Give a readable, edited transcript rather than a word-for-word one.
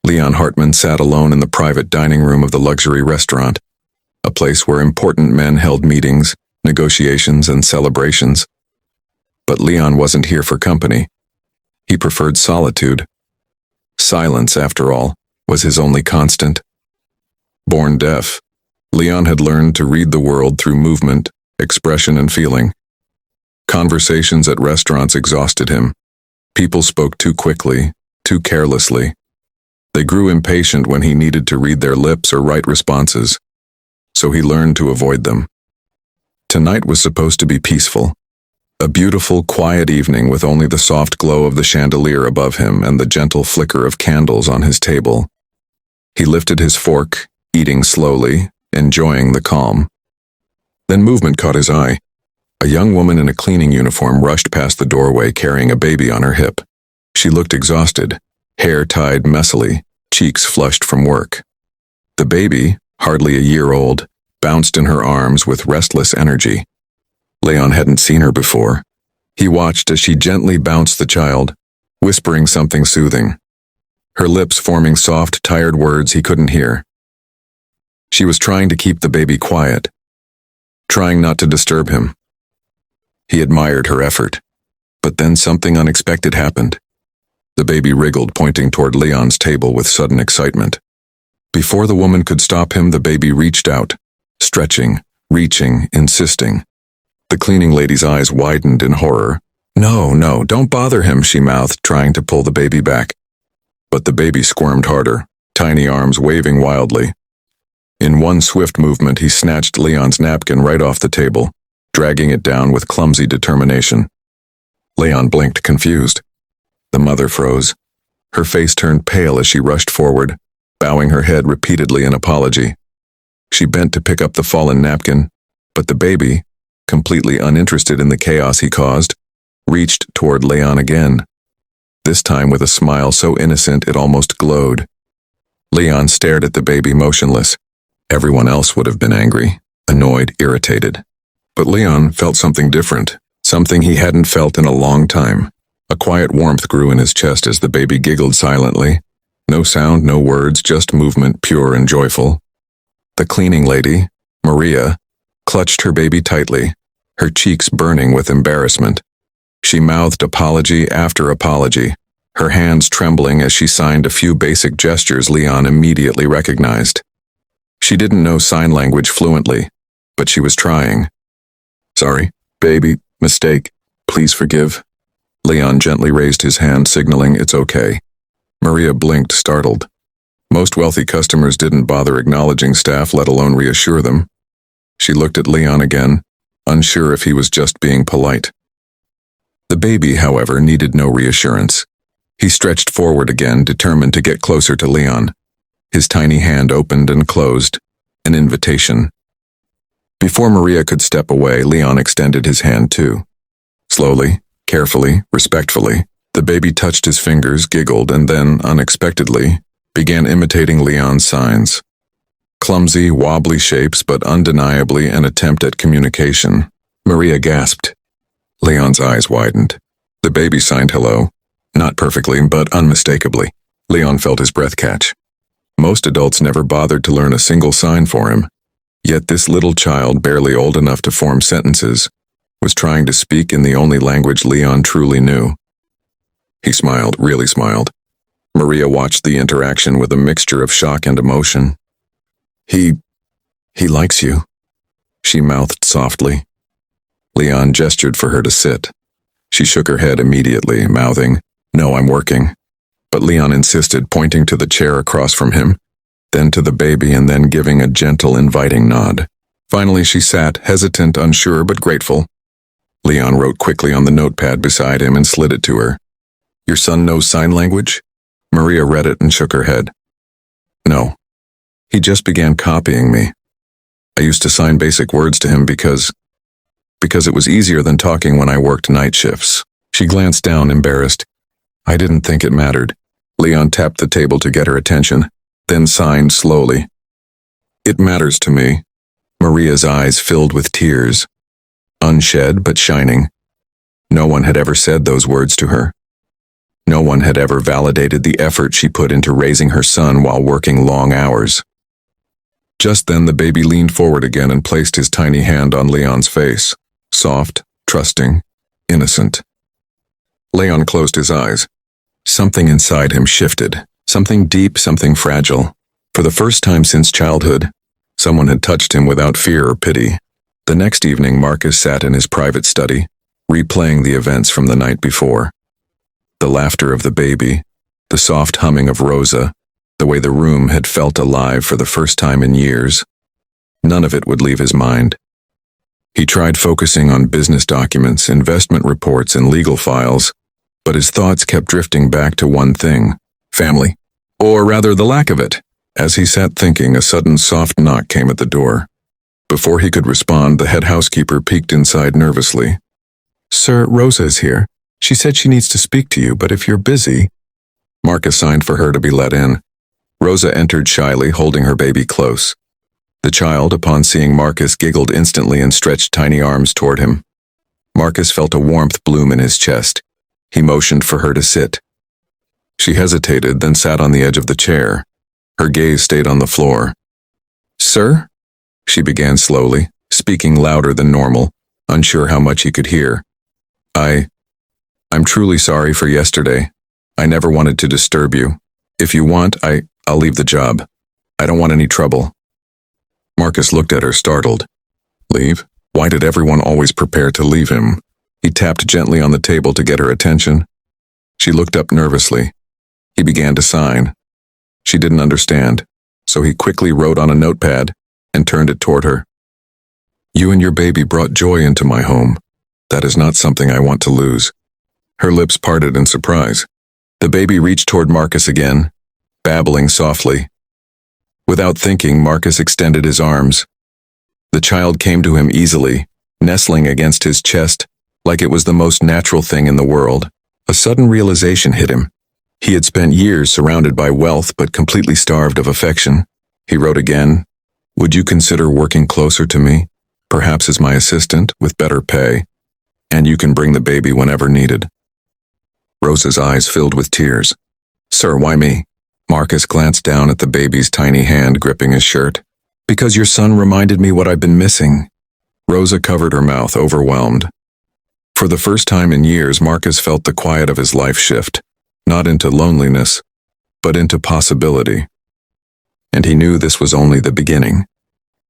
Leon Hartman sat alone in the private dining room of the luxury restaurant, a place where important men held meetings, negotiations, and celebrations. But Leon wasn't here for company. He preferred solitude. Silence, after all, was his only constant. Born deaf, Leon had learned to read the world through movement, expression, and feeling. Conversations at restaurants exhausted him. People spoke too quickly, too carelessly. They grew impatient when he needed to read their lips or write responses, so he learned to avoid them. Tonight was supposed to be peaceful. A beautiful, quiet evening with only the soft glow of the chandelier above him and the gentle flicker of candles on his table. He lifted his fork, eating slowly, enjoying the calm. Then movement caught his eye. A young woman in a cleaning uniform rushed past the doorway carrying a baby on her hip. She looked exhausted, hair tied messily, cheeks flushed from work. The baby, hardly a year old, bounced in her arms with restless energy. Leon hadn't seen her before. He watched as she gently bounced the child, whispering something soothing, her lips forming soft, tired words he couldn't hear. She was trying to keep the baby quiet, trying not to disturb him. He admired her effort, but then something unexpected happened. The baby wriggled, pointing toward Leon's table with sudden excitement. Before the woman could stop him, the baby reached out, stretching, reaching, insisting. The cleaning lady's eyes widened in horror. No, don't bother him, she mouthed, trying to pull the baby back. But the baby squirmed harder, tiny arms waving wildly. In one swift movement, he snatched Leon's napkin right off the table, dragging it down with clumsy determination. Leon blinked, confused. The mother froze. Her face turned pale as she rushed forward, bowing her head repeatedly in apology. She bent to pick up the fallen napkin, but the baby, completely uninterested in the chaos he caused, reached toward Leon again, this time with a smile so innocent it almost glowed. Leon stared at the baby motionless. Everyone else would have been angry, annoyed, irritated. But Leon felt something different, something he hadn't felt in a long time. A quiet warmth grew in his chest as the baby giggled silently. No sound, no words, just movement, pure and joyful. The cleaning lady, Maria, clutched her baby tightly, her cheeks burning with embarrassment. She mouthed apology after apology, her hands trembling as she signed a few basic gestures Leon immediately recognized. She didn't know sign language fluently, but she was trying. Sorry, baby, mistake, please forgive. Leon gently raised his hand, signaling it's okay. Maria blinked, startled. Most wealthy customers didn't bother acknowledging staff, let alone reassure them. She looked at Leon again, unsure if he was just being polite. The baby, however, needed no reassurance. He stretched forward again, determined to get closer to Leon. His tiny hand opened and closed, an invitation. Before Maria could step away, Leon extended his hand too. Slowly, carefully, respectfully, the baby touched his fingers, giggled, and then, unexpectedly, began imitating Leon's signs. Clumsy, wobbly shapes, but undeniably an attempt at communication. Maria gasped. Leon's eyes widened. The baby signed hello, not perfectly, but unmistakably. Leon felt his breath catch. Most adults never bothered to learn a single sign for him. Yet this little child, barely old enough to form sentences, was trying to speak in the only language Leon truly knew. He smiled, really smiled. Maria watched the interaction with a mixture of shock and emotion. He likes you, she mouthed softly. Leon gestured for her to sit. She shook her head immediately, mouthing, "No, I'm working." But Leon insisted, pointing to the chair across from him, then to the baby, and then giving a gentle, inviting nod. Finally she sat, hesitant, unsure, but grateful. Leon wrote quickly on the notepad beside him and slid it to her. "Your son knows sign language?" Maria read it and shook her head. "No. He just began copying me. I used to sign basic words to him because it was easier than talking when I worked night shifts." She glanced down, embarrassed. "I didn't think it mattered." Leon tapped the table to get her attention, then signed slowly. "It matters to me." Maria's eyes filled with tears, unshed but shining. No one had ever said those words to her. No one had ever validated the effort she put into raising her son while working long hours. Just then the baby leaned forward again and placed his tiny hand on Leon's face. Soft, trusting, innocent. Leon closed his eyes. Something inside him shifted. Something deep, something fragile. For the first time since childhood, someone had touched him without fear or pity. The next evening, Marcus sat in his private study, replaying the events from the night before. The laughter of the baby, the soft humming of Rosa, the way the room had felt alive for the first time in years. None of it would leave his mind. He tried focusing on business documents, investment reports, and legal files, but his thoughts kept drifting back to one thing: family. Or rather, the lack of it. As he sat thinking, a sudden soft knock came at the door. Before he could respond, the head housekeeper peeked inside nervously. "Sir, Rosa is here. She said she needs to speak to you, but if you're busy—" Marcus signed for her to be let in. Rosa entered shyly, holding her baby close. The child, upon seeing Marcus, giggled instantly and stretched tiny arms toward him. Marcus felt a warmth bloom in his chest. He motioned for her to sit. She hesitated, then sat on the edge of the chair. Her gaze stayed on the floor. "Sir?" she began slowly, speaking louder than normal, unsure how much he could hear. I'm truly sorry for yesterday. I never wanted to disturb you. If you want, I'll leave the job. I don't want any trouble." Marcus looked at her, startled. Leave? Why did everyone always prepare to leave him? He tapped gently on the table to get her attention. She looked up nervously. He began to sign. She didn't understand, so he quickly wrote on a notepad and turned it toward her. "You and your baby brought joy into my home. That is not something I want to lose." Her lips parted in surprise. The baby reached toward Marcus again, babbling softly. Without thinking, Marcus extended his arms. The child came to him easily, nestling against his chest like it was the most natural thing in the world. A sudden realization hit him. He had spent years surrounded by wealth but completely starved of affection. He wrote again, "Would you consider working closer to me, perhaps as my assistant, with better pay? And you can bring the baby whenever needed." Rosa's eyes filled with tears. "Sir, why me?" Marcus glanced down at the baby's tiny hand gripping his shirt. "Because your son reminded me what I've been missing." Rosa covered her mouth, overwhelmed. For the first time in years, Marcus felt the quiet of his life shift, not into loneliness, but into possibility. And he knew this was only the beginning.